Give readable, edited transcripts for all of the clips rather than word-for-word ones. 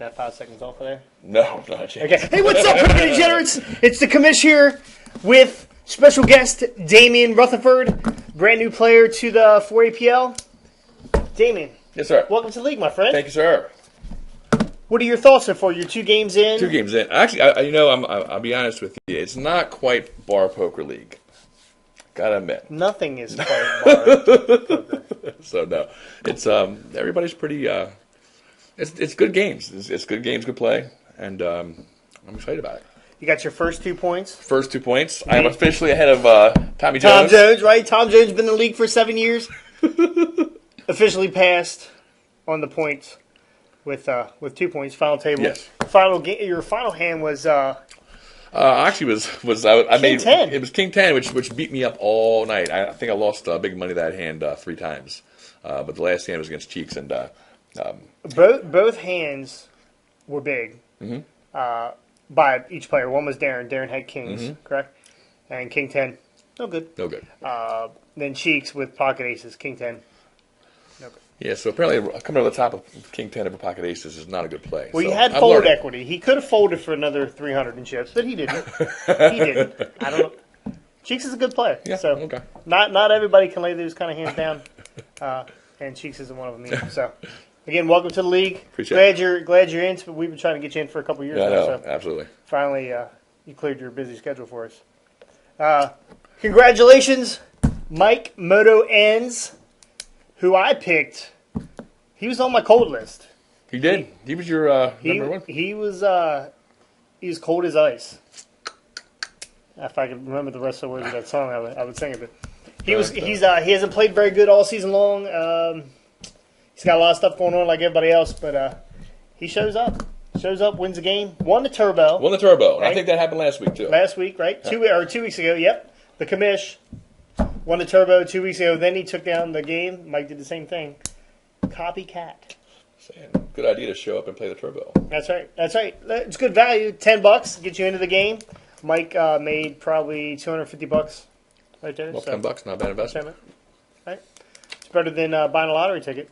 that 5 seconds off of there? No, not a chance. Okay. Hey, what's up, Poker Degenerates? It's the commish here with special guest Damian Rutherford, brand new player to the 4APL. Damian. Yes, sir. Welcome to the league, my friend. Thank you, sir. What are your thoughts so far? You're 2 games in. 2 games in. Actually, I'll be honest with you. It's not quite bar poker league. Gotta admit. Nothing is quite bar poker. So no, it's everybody's pretty. It's good games. It's good games, good play, and I'm excited about it. You got your first 2 points. First 2 points. I am officially ahead of Tommy Tom Jones. Jones, right? Tom Jones been in the league for 7 years. Officially passed on the points with 2 points. Final table. Yes. Your final hand was Actually, I made 10. It was King 10, which beat me up all night. I think I lost big money that hand 3 times, but the last hand was against Cheeks, and both hands were big Mm-hmm. By each player. One was Darren. Darren had kings, correct? And King 10, no good. No good. Then Cheeks with pocket aces, King 10, no good. Yeah, so apparently coming over the top of King 10 over pocket aces is not a good play. Well, so he had I'm forward learning. equity. He could have folded for another 300 in chips, but he didn't. He didn't. I don't know. Cheeks is a good player. Yeah, so okay. Not everybody can lay those kind of hands down, and Cheeks isn't one of them either. So, again, welcome to the league. Appreciate Glad you're in. We've been trying to get you in for a couple years Yeah, I now. know, So absolutely. finally, you cleared your busy schedule for us. Congratulations, Mike Moto Ends, who I picked. He was on my cold list. He did. He was your number one. He was cold as ice. If I could remember the rest of the words of that song, I would sing it. But he hasn't played very good all season long. He's got a lot of stuff going on like everybody else, but he shows up. Wins the game. Won the turbo. And I think that happened last week too. Last week, right? Yeah. 2 weeks ago. Yep. The commish won the turbo 2 weeks ago. Then he took down the game. Mike did the same thing. Copycat. Saying, good idea to show up and play the turbo. That's right. It's good value. $10 get you into the game. Mike made probably $250 right there. Well, so, $10, not a bad investment. right? It's better than buying a lottery ticket.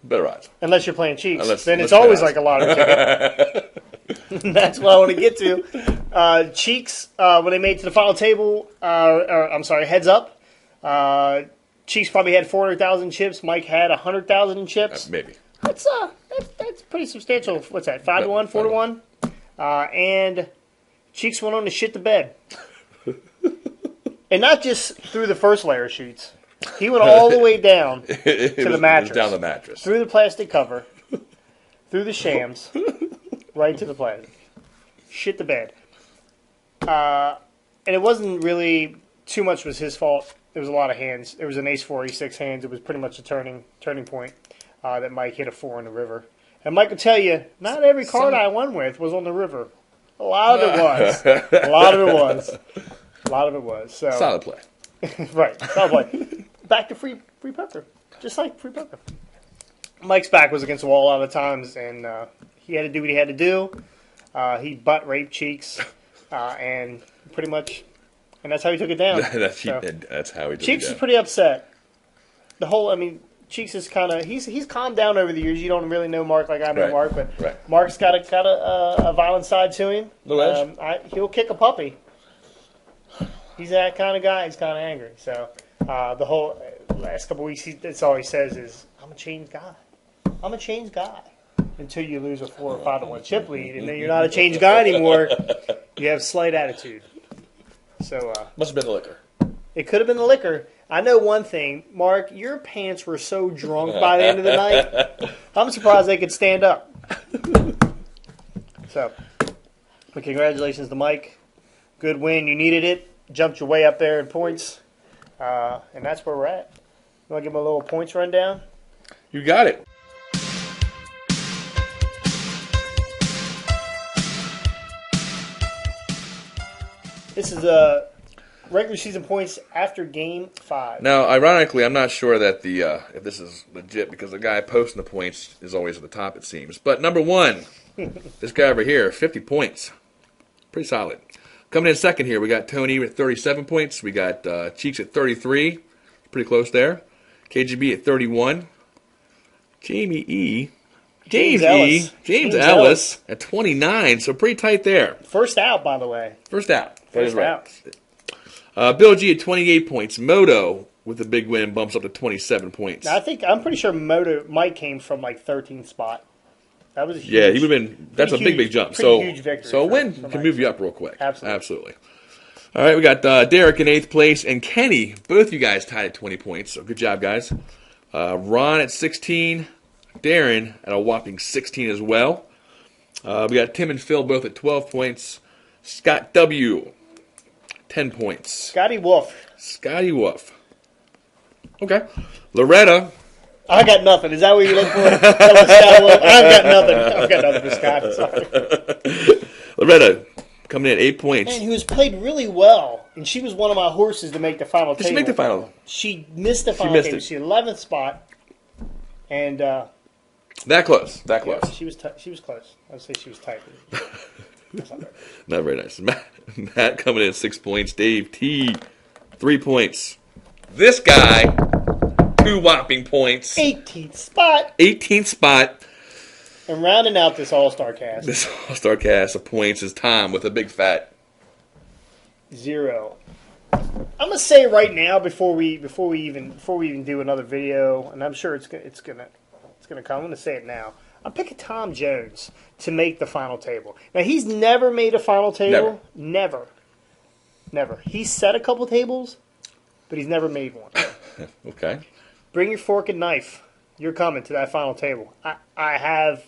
Better odds. Unless you're playing Cheeks. Then it's let's always bet like a lottery ticket. That's what I want to get to. Cheeks, when they made it to the final table, heads up. Cheeks probably had 400,000 chips. Mike had 100,000 in chips. Maybe. That's pretty substantial. What's that? 5-1, 4-1, and Cheeks went on to shit the bed, and not just through the first layer of sheets. He went all the way down to the mattress. It was down the mattress. Through the plastic cover, through the shams, right to the plastic. Shit the bed. And it wasn't really too much was his fault. There was a lot of hands. There was an ace-4, ace-6 hands. It was pretty much a turning point that Mike hit a 4 in the river. And Mike will tell you, not every card I won with was on the river. A lot of it was. So, solid play. right. Solid play. Back to free poker. Just like free poker. Mike's back was against the wall a lot of times, and he had to do what he had to do. He butt raped Cheeks, and pretty much, and that's how he took it down. That's how he took Cheeks it down. is pretty upset. Cheeks is kind of he's calmed down over the years. You don't really know Mark like I know Right. Mark, but Right. Mark's got a violent side to him. Little edge. He'll kick a puppy. He's that kind of guy. He's kind of angry. So the whole last couple weeks, that's all he says is, "I'm a changed guy. I'm a changed guy." Until you lose a 4 or 5-1 chip lead, and then you're not a changed guy anymore. You have slight attitude. So Must have been the liquor. it could have been the liquor. I know one thing, Mark. Your pants were so drunk by the end of the night. I'm surprised they could stand up. So, but congratulations to Mike. Good win. You needed it. Jumped your way up there in points, and that's where we're at. You want to give him a little points rundown? You got it. This is regular season points after Game 5. Now, ironically, I'm not sure that if this is legit because the guy posting the points is always at the top, it seems. But number 1, this guy over here, 50 points. Pretty solid. Coming in second here, we got Tony with 37 points. We got Cheeks at 33. Pretty close there. KGB at 31. Jamie E James Ellis. James Ellis at 29, so pretty tight there. First out, by the way. First out. That is First right. out. Bill G at 28 points. Moto with a big win bumps up to 27 points. Now, I'm pretty sure Mike came from like 13th spot. That was a huge, yeah, he would have been. That's a big jump. So, huge victory so a win for can Mike. move you up real quick. Absolutely. All right, we got Derek in 8th place and Kenny. Both you guys tied at 20 points. So good job, guys. Ron at 16. Darren at a whopping 16 as well. We got Tim and Phil both at 12 points. Scott W. 10 points. Scotty Wolf. Scotty Wolf. Okay. Loretta. I got nothing. Is that what you're looking for? That was Scott Wolf. I've got nothing for Scott. Sorry. Loretta coming in at 8 points. Man, who has played really well, and she was one of my horses to make the final table. Did she make the final? She missed the final missed table. it. She 11th spot, and That close. That close. she was close. I'd say she was tight. That's not right. Not very nice. Matt coming in at 6 points. Dave T. 3 points. This guy, 2 whopping points. 18th spot. 18th spot. And rounding out this All-Star cast, This all-star cast of points is Tom with a big fat 0. I'm gonna say right now before we even do another video, and I'm sure it's gonna come. I'm gonna say it now. I'm picking Tom Jones to make the final table. Now he's never made a final table. Never. He's set a couple tables, but he's never made one. Okay. Bring your fork and knife. You're coming to that final table. I have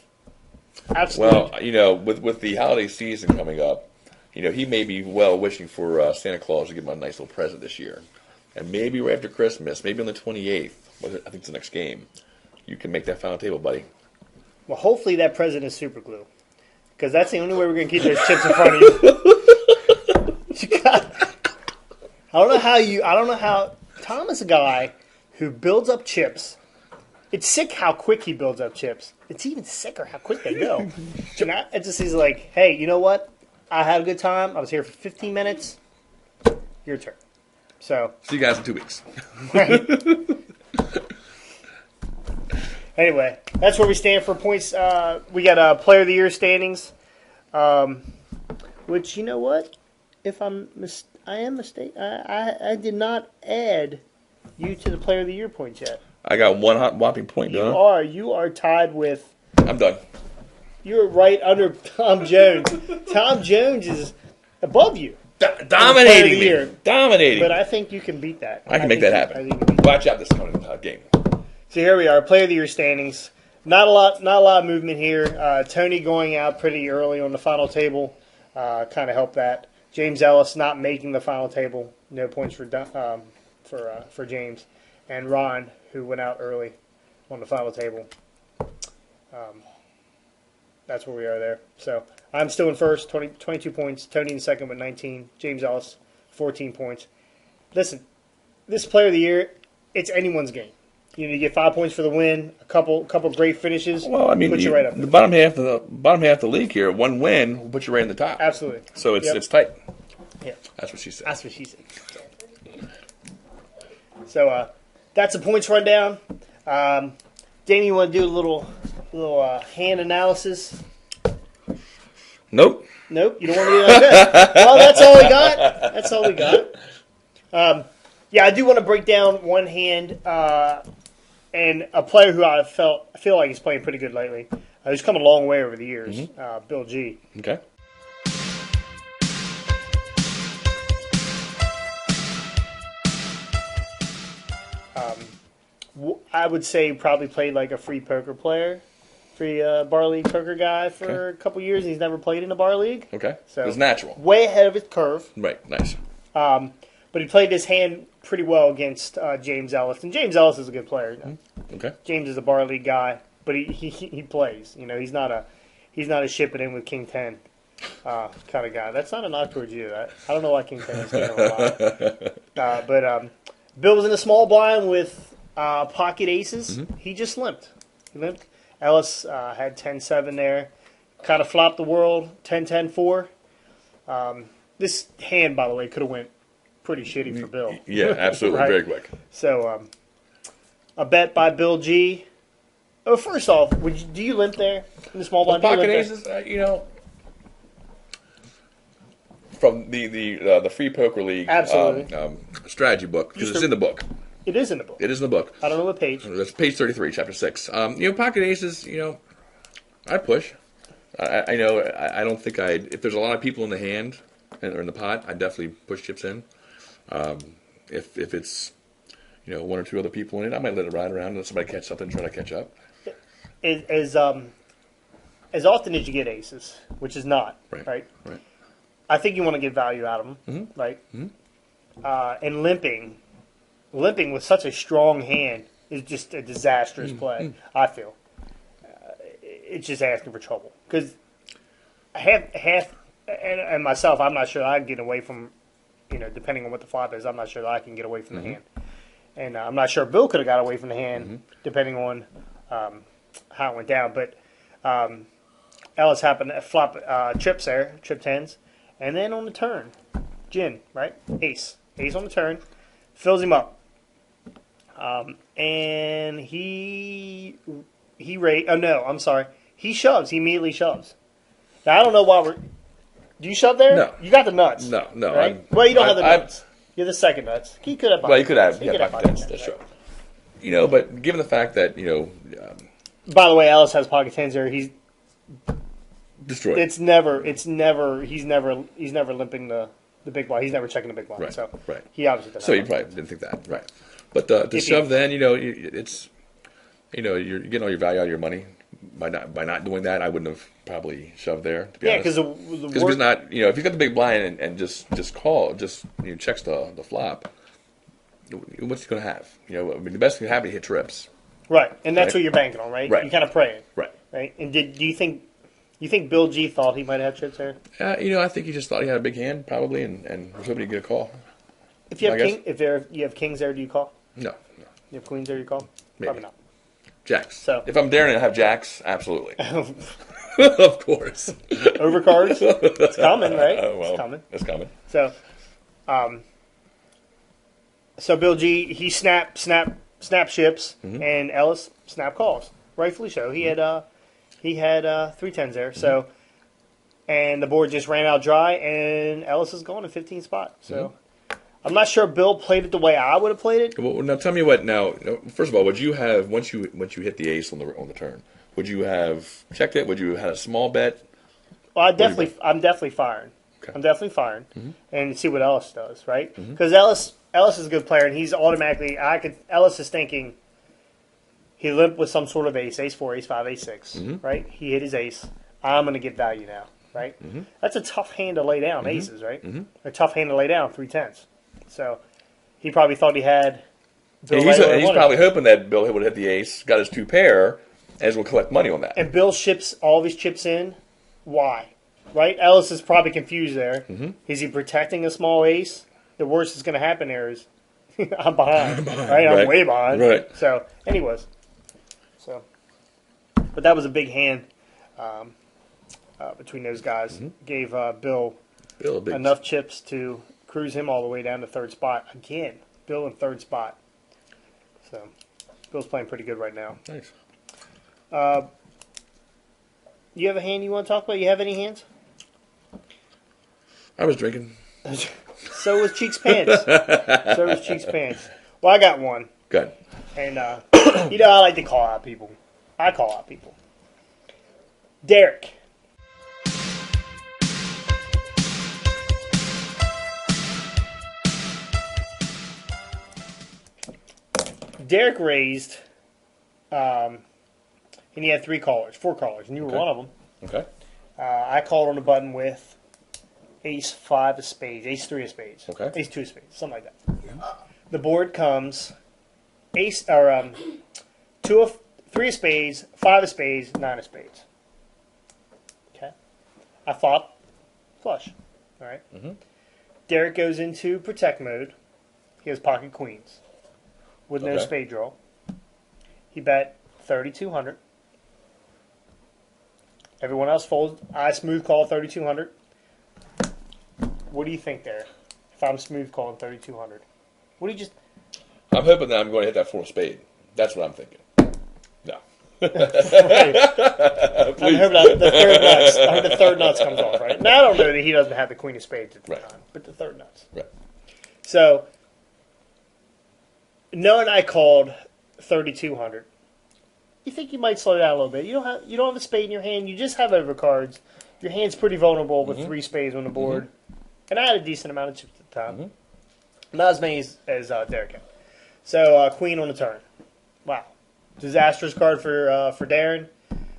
absolutely. Well, with the holiday season coming up, he may be wishing for Santa Claus to give him a nice little present this year. And maybe right after Christmas, maybe on the 28th, I think it's the next game, you can make that final table, buddy. Well, hopefully that present is super glue, because that's the only way we're going to keep those chips in front of you. I don't know how Tom is a guy who builds up chips. It's sick how quick he builds up chips. It's even sicker how quick they go. And it just is like, hey, you know what? I had a good time. I was here for 15 minutes. Your turn. So See you guys in 2 weeks. Anyway, that's where we stand for points. We got Player of the Year standings, which, you know what? If I am mistaken. I did not add you to the Player of the Year points yet. I got one hot whopping point, don't I? You are tied with. I'm done. You're right under Tom Jones. Tom Jones is above you. Dominating me. Dominating. But I think you can beat that. I can make that happen. Watch out this coming game. So here we are, Player of the Year standings. Not a lot of movement here. Tony going out pretty early on the final table kind of helped that. James Ellis not making the final table. No points for James. And Ron, who went out early on the final table. That's where we are there. So I'm still in first, 22 points. Tony in second with 19. James Ellis, 14 points. Listen, this Player of the Year, it's anyone's game. You get 5 points for the win, a couple great finishes. Well, I mean, put you right up there. The bottom half of the league here, one win will put you right in the top. Absolutely. So it's tight. Yeah, that's what she said. That's what she said. So that's the points rundown. Danny, you want to do a little hand analysis? Nope. Nope. You don't want to do that? Well, that's all we got. That's all we got. Yeah, I do want to break down one hand. And a player who I feel like he's playing pretty good lately. He's come a long way over the years. Bill G. Okay. I would say probably played like a free poker player, free bar league poker guy for a couple years. He's never played in a bar league. Okay. So it's natural. Way ahead of his curve. Right. Nice. But he played his hand pretty well against James Ellis, and James Ellis is a good player. Okay. James is a bar league guy, but he plays. He's not a ship it in with King 10 kind of guy. That's not a knock towards you. I don't know why King 10 is getting a lot. But Bill was in a small blind with pocket aces. He just limped. Ellis had 10-7 there. Kind of flopped the world. 10-10-4. This hand, by the way, could have went pretty shitty for Bill. Yeah, absolutely. Right? Very quick. So, a bet by Bill G. Oh, first off, do you limp there in the small blind? Do you Pocket limp there? aces, from the Free Poker League Absolutely. strategy book, because it's in the book. It is in the book. It is in the book. I don't know what page. That's page 33, chapter 6. Pocket aces, I push. I know. I don't think if there's a lot of people in the hand or in the pot, I definitely push chips in. If it's one or two other people in it, I might let it ride around and let somebody catch something, try to catch up. As often as you get aces, which is not right. I think you want to get value out of them, right? Mm-hmm. And limping with such a strong hand is just a disastrous play. I feel it's just asking for trouble because half and myself, I'm not sure I can get away from depending on what the flop is. I'm not sure that I can get away from the hand, and I'm not sure Bill could have got away from the hand depending on how it went down. But Ellis happened to flop chips there, chip tens. And then on the turn, gin, right? Ace on the turn, fills him up, and he raised. Oh no, I'm sorry. He shoves. He immediately shoves. Now I don't know why we're. Do you shove there? No. You got the nuts. No. Right? Well, you don't have the nuts. You're the second nuts. He could have. Well, he could have. He could have pocket tens. That's true. But given the fact that By the way, Ellis has pocket tens there. He's destroyed. He's never limping the big blind. He's never checking the big blind. Right. So right. He obviously doesn't. So you probably didn't think that, right? But to shove, then it's you're getting all your value out of your money by not doing that. I wouldn't have probably shoved there. To be honest. Because it's not if you got the big blind and just call checks the flop. What's he going to have? The best thing to happen, he hit trips. Right, and that's what you're banking on, right? Right. You kind of praying. Right. And do you think Bill G thought he might have chips there? I think he just thought he had a big hand, probably, and was hoping to get a call. If you have you have kings there, do you call? No. You have queens there, you call? Maybe. Probably not. Jacks. So if I'm daring to have jacks, absolutely. Of course. Overcards. It's coming, right? Well, it's coming. It's coming. So Bill G he snap chips, and Ellis snap calls. Rightfully so. He had 3 tens there. So, and the board just ran out dry, and Ellis is going to 15 spot. So, I'm not sure Bill played it the way I would have played it. Well, now tell me what. Now, first of all, would you have once you hit the ace on the turn? Would you have checked it? Would you have had a small bet? Well, I'm definitely firing. Okay. I'm definitely firing, and see what Ellis does, right? Because Ellis is a good player, and he's automatically. Ellis is thinking. He limped with some sort of ace 4, ace 5, ace 6, right? He hit his ace. I'm going to get value now, right? That's a tough hand to lay down, aces, right? A tough hand to lay down, 3 tens. So he probably thought he had. Bill he's probably hoping that Bill would hit the ace, got his 2 pair, and will collect money on that. And Bill ships all of his chips in. Why? Right? Ellis is probably confused there. Is he protecting a small ace? The worst that's going to happen there is I'm behind, right? I'm way behind. Right. So, anyways. But that was a big hand between those guys. Gave Bill enough chips to cruise him all the way down to 3rd spot. Again, Bill in 3rd spot. So, Bill's playing pretty good right now. Nice. You have a hand you want to talk about? You have any hands? I was drinking. So was Cheeks Pants. Well, I got one. Good. And, I like to call out people. I call out people. Derek. Derek raised, and he had 4 callers, and you were one of them. Okay. I called on the button with ace 5 of spades, ace 3 of spades, okay, ace 2 of spades, something like that. The board comes ace or 3 of spades, 5 of spades, 9 of spades. Okay, I thought flush. All right. Derek goes into protect mode. He has pocket queens with no spade draw. He bet 3,200. Everyone else folds. I smooth call 3,200. What do you think there? If I'm smooth calling 3,200, what do you just? I'm hoping that I'm going to hit that 4 of spade. That's what I'm thinking. No. Right. I hope not, the third nuts comes off, right? Now I don't know that he doesn't have the queen of spades at the time, but the third nuts. Right. So, knowing I called 3,200, you think you might slow down a little bit. You don't have a spade in your hand. You just have overcards. Your hand's pretty vulnerable with 3 spades on the board, and I had a decent amount of chips at the time. Not as many as Derek had. So queen on the turn. Wow, disastrous card for Darren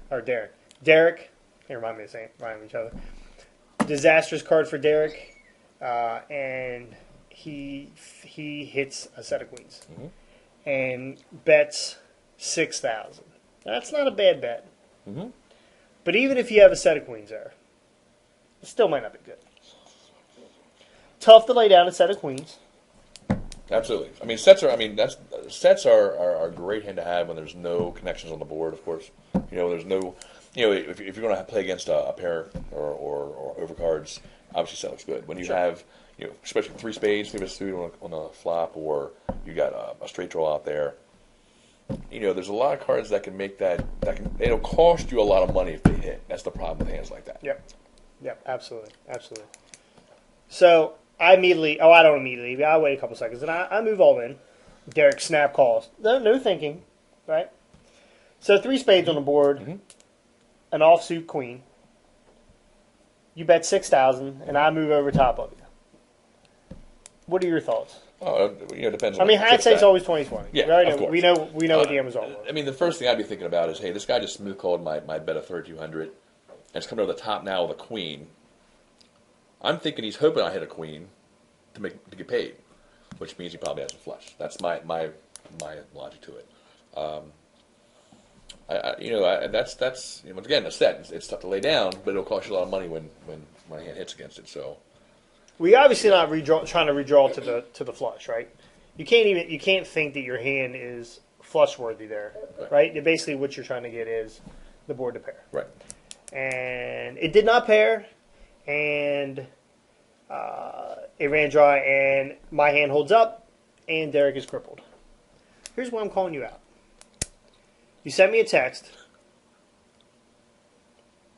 or Derek. Derek. They remind me of each other. Disastrous card for Derek, and he hits a set of queens and bets 6,000. That's not a bad bet. But even if you have a set of queens there, it still might not be good. Tough to lay down a set of queens. Absolutely. I mean, sets are a great hand to have when there's no connections on the board. Of course, there's no, if you're going to play against a pair or overcards, obviously set looks good. When you have, especially 3 spades, 3 suit on a flop, or you got a straight draw out there. There's a lot of cards that can make it'll cost you a lot of money if they hit. That's the problem with hands like that. Yep, absolutely. So I don't immediately, I wait a couple seconds, and I move all in. Derek snap calls. No thinking, right? So 3 spades on the board, an offsuit queen. You bet 6,000, and I move over top of you. What are your thoughts? Oh, it depends. I mean, hindsight's always 20/20. Yeah, right? of course. We know what the end result was. I mean, the first thing I'd be thinking about is, hey, this guy just smooth called my bet of 3,200, and it's coming over the top now with a queen. I'm thinking he's hoping I hit a queen to get paid, which means he probably has a flush. That's my logic to it. That's again a set. It's tough to lay down, but it'll cost you a lot of money when a hand hits against it. So. We obviously not trying to redraw to the flush, right? You can't think that your hand is flush worthy there, right? Basically, what you're trying to get is the board to pair, right? And it did not pair, and it ran dry, and my hand holds up, and Derek is crippled. Here's why I'm calling you out. You sent me a text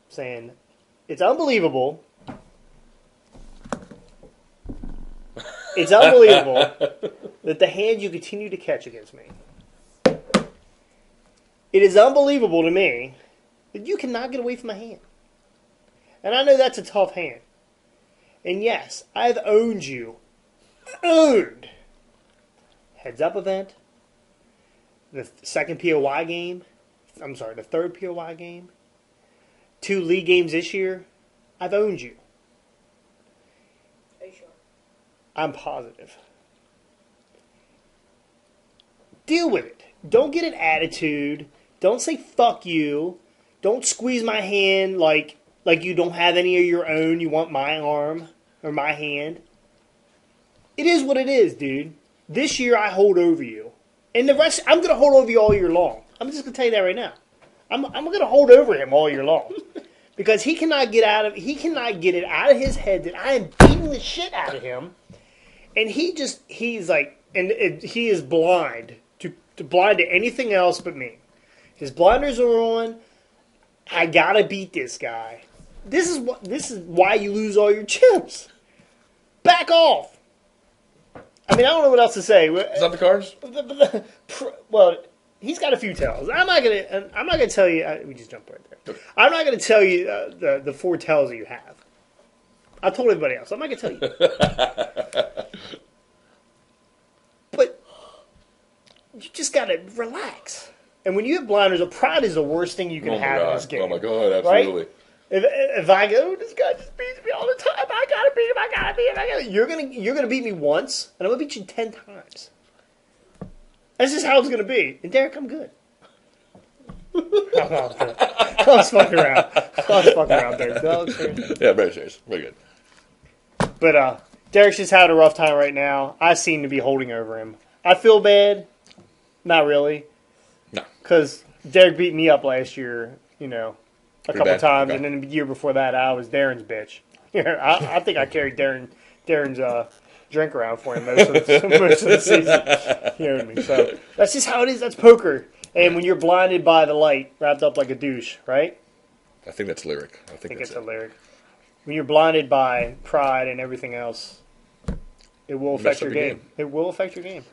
saying it's unbelievable. It's unbelievable that the hand you continue to catch against me. It is unbelievable to me that you cannot get away from my hand. And I know that's a tough hand. And yes, I've owned you. Owned. Heads up event. The second POY game. I'm sorry, the third POY game. 2 league games this year. I've owned you. I'm positive. Deal with it. Don't get an attitude. Don't say fuck you. Don't squeeze my hand like you don't have any of your own. You want my arm or my hand. It is what it is, dude. This year I hold over you. And the rest, I'm going to hold over you all year long. I'm just going to tell you that right now. I'm going to hold over him all year long. Because he cannot get it out of his head that I am beating the shit out of him. And he is blind to anything else but me. His blinders are on. I gotta beat this guy. This is why you lose all your chips. Back off. I mean, I don't know what else to say. Is that the cards? Well, he's got a few tells. I'm not gonna tell you. We just jumped right there. I'm not gonna tell you the 4 tells that you have. I told everybody else. I'm not gonna tell you. But you just gotta relax. And when you have blinders, pride is the worst thing you can have in this game. Oh my god, absolutely. Right? If I go, this guy just beats me all the time. I gotta beat him. You're gonna beat me once, and I'm gonna beat you 10 times. That's just how it's gonna be. And Derek, I'm good. I was fucking around, Derek. No, yeah, very serious. Very good. But Derek's just having a rough time right now. I seem to be holding over him. I feel bad. Not really. No. Because Derek beat me up last year, a couple times. Okay. And then the year before that, I was Darren's bitch. I think I carried Darren's drink around for him most of the season. You know what I mean? So that's just how it is. That's poker. And when you're blinded by the light, wrapped up like a douche, right? I think that's lyric. I I think think that's it's a it. lyric. When you're blinded by pride and everything else, it will Mess affect up your the game. game. It will affect your game.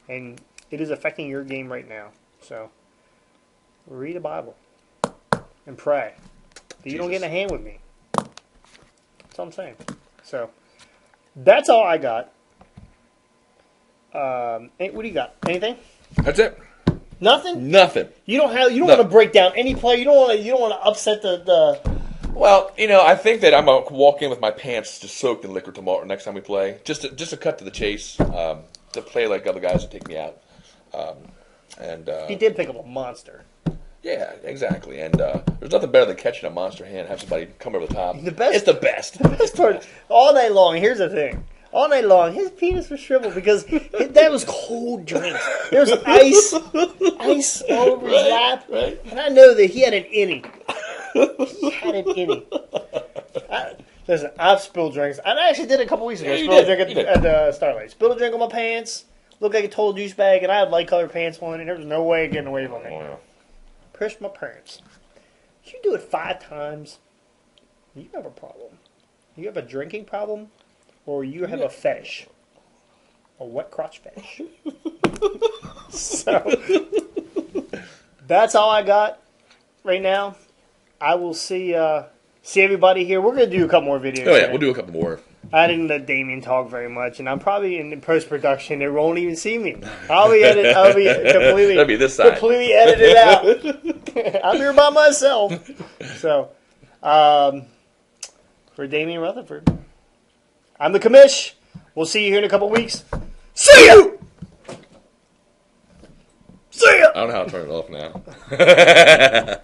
And it is affecting your game right now. So, read the Bible and pray that you don't get in a hand with me. That's all I'm saying. So, that's all I got. What do you got? Anything? That's it. Nothing? Nothing. You don't No. want to break down any play. You don't want to upset the Well, I think that I'm gonna walk in with my pants just soaked in liquor tomorrow. Next time we play, just to cut to the chase, to play like other guys that take me out. He did pick up a monster. Yeah, exactly. And there's nothing better than catching a monster hand, have somebody come over the top. The best- It's the best. Best part, all night long, here's the thing. All night long, his penis was shriveled because that was cold drinks. There was ice all over his lap. Right. And I know that he had an innie. He had an innie. Listen, I've spilled drinks. And I actually did it a couple weeks ago. Yeah, you Spilled did. a drink at the Starlight. Spilled a drink on my pants. Looked like a total douchebag. And I had light colored pants on. And there was no way of getting away from me. Wow. Pushed my parents. You do it 5 times, you have a problem. You have a drinking problem, or you have a fetish. A wet crotch fetish. So, that's all I got right now. I will see everybody here. We're going to do a couple more videos. Oh yeah, today. we'll do a couple more. I didn't let Damien talk very much, and I'm probably in post-production. They won't even see me. I'll be completely, That'll be this side. completely edited out. I'm here by myself. So, for Damien Rutherford, I'm the commish. We'll see you here in a couple weeks. See ya! See ya! I don't know how to turn it off now.